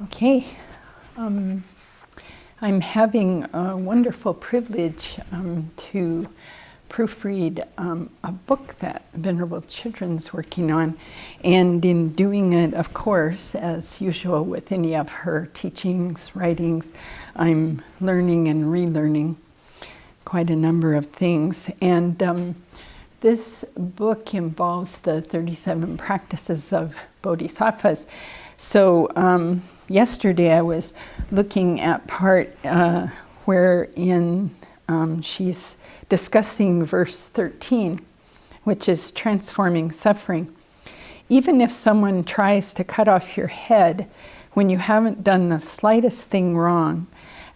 Okay, I'm having a wonderful privilege to proofread a book that Venerable Children's working on, and in doing it, of course, as usual with any of her teachings, writings, I'm learning and relearning quite a number of things. And this book involves the 37 practices of Bodhisattvas. So yesterday I was looking at part wherein she's discussing verse 13, which is transforming suffering. Even if someone tries to cut off your head when you haven't done the slightest thing wrong,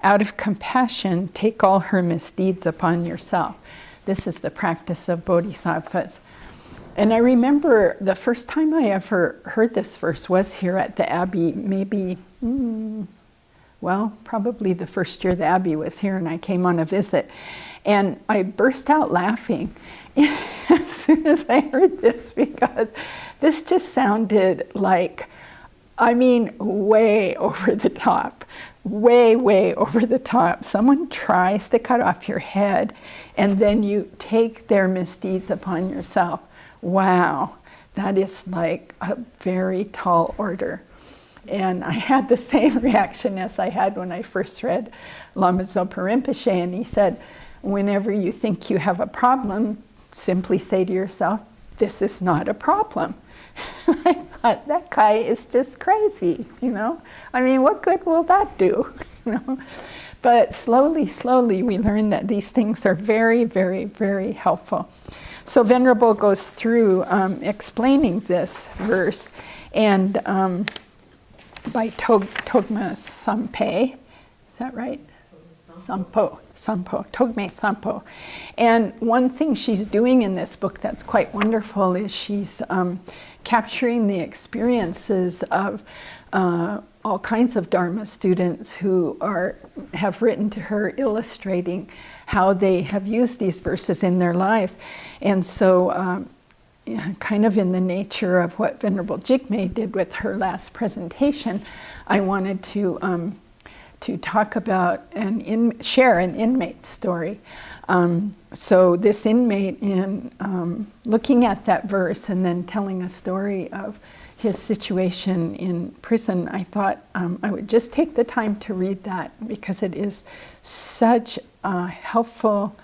out of compassion, take all her misdeeds upon yourself. This is the practice of Bodhisattvas. And I remember the first time I ever heard this verse was here at the Abbey, maybe, probably the first year the Abbey was here and I came on a visit. And I burst out laughing as soon as I heard this, because this just sounded like, way over the top. Way over the top. Someone tries to cut off your head and then you take their misdeeds upon yourself. Wow, that is like a very tall order. And I had the same reaction as I had when I first read Lama Zopa Rinpoche, and he said, whenever you think you have a problem, simply say to yourself, this is not a problem. I thought, that guy is just crazy, what good will that do? But slowly we learn that these things are very, very, very helpful. So Venerable goes through explaining this verse, and by Togme Sampe, is that right? Sampo, Togme Sampo. And one thing she's doing in this book that's quite wonderful is she's capturing the experiences of all kinds of Dharma students who have written to her illustrating how they have used these verses in their lives. And so kind of in the nature of what Venerable Jigme did with her last presentation, I wanted to talk about share an inmate story. So this inmate, in looking at that verse and then telling a story of his situation in prison, I thought I would just take the time to read that, because it is such a helpful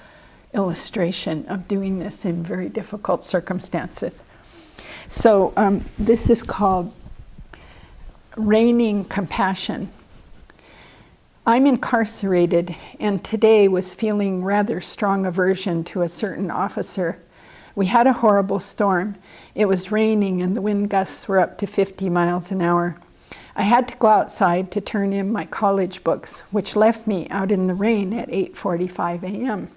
illustration of doing this in very difficult circumstances. So this is called Raining Compassion. I'm incarcerated, and today was feeling rather strong aversion to a certain officer. We had a horrible storm. It was raining and the wind gusts were up to 50 miles an hour. I had to go outside to turn in my college books, which left me out in the rain at 8:45 a.m.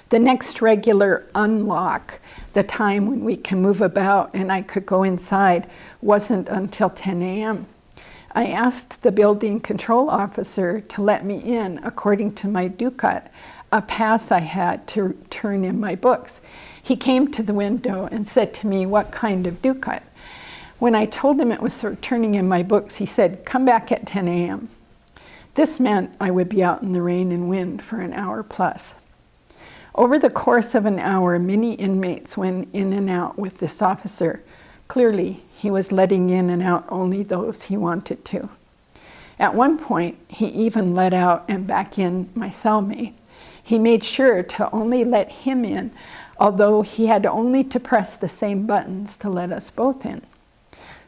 The next regular unlock, the time when we can move about and I could go inside, wasn't until 10 a.m. I asked the building control officer to let me in according to my dukat, a pass I had to turn in my books. He came to the window and said to me, what kind of dukat? When I told him it was for turning in my books, he said, come back at 10 a.m. This meant I would be out in the rain and wind for an hour plus. Over the course of an hour, many inmates went in and out with this officer. Clearly, he was letting in and out only those he wanted to. At one point, he even let out and back in my cellmate. He made sure to only let him in, although he had only to press the same buttons to let us both in.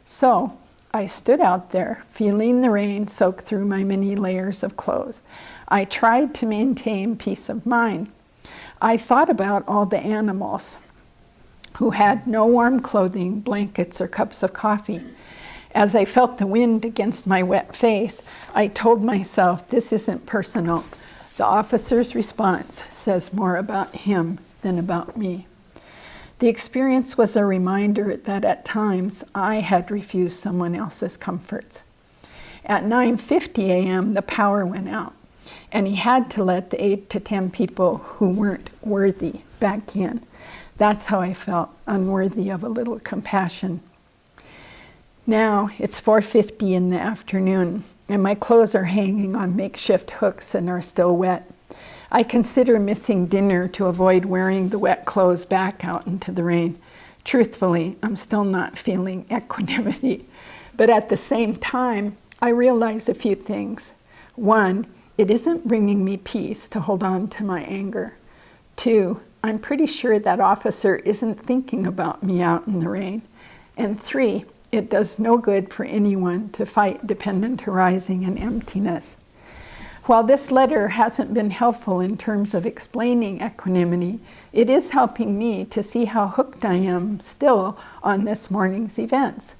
So I stood out there, feeling the rain soak through my many layers of clothes. I tried to maintain peace of mind. I thought about all the animals who had no warm clothing, blankets, or cups of coffee. As I felt the wind against my wet face, I told myself, this isn't personal. The officer's response says more about him than about me. The experience was a reminder that at times I had refused someone else's comforts. At 9:50 a.m., the power went out, and he had to let the 8 to 10 people who weren't worthy back in. That's how I felt, unworthy of a little compassion. Now it's 4:50 in the afternoon, and my clothes are hanging on makeshift hooks and are still wet. I consider missing dinner to avoid wearing the wet clothes back out into the rain. Truthfully, I'm still not feeling equanimity. But at the same time, I realize a few things. One, it isn't bringing me peace to hold on to my anger. Two, I'm pretty sure that officer isn't thinking about me out in the rain. And three, it does no good for anyone to fight dependent arising and emptiness. While this letter hasn't been helpful in terms of explaining equanimity, it is helping me to see how hooked I am still on this morning's events.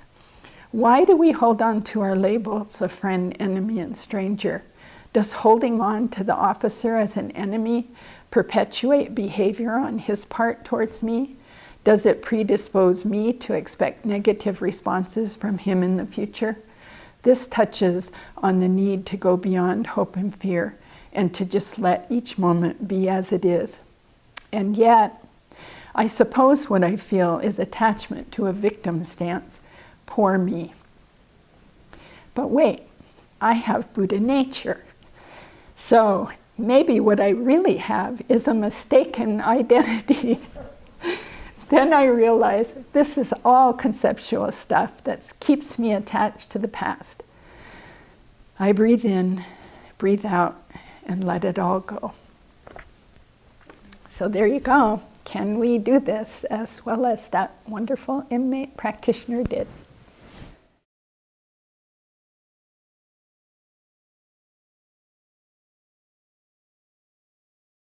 Why do we hold on to our labels of friend, enemy, and stranger? Does holding on to the officer as an enemy perpetuate behavior on his part towards me? Does it predispose me to expect negative responses from him in the future? This touches on the need to go beyond hope and fear and to just let each moment be as it is. And yet, I suppose what I feel is attachment to a victim stance. Poor me. But wait, I have Buddha nature. So maybe what I really have is a mistaken identity. Then I realize this is all conceptual stuff that keeps me attached to the past. I breathe in, breathe out, and let it all go. So there you go. Can we do this as well as that wonderful inmate practitioner did?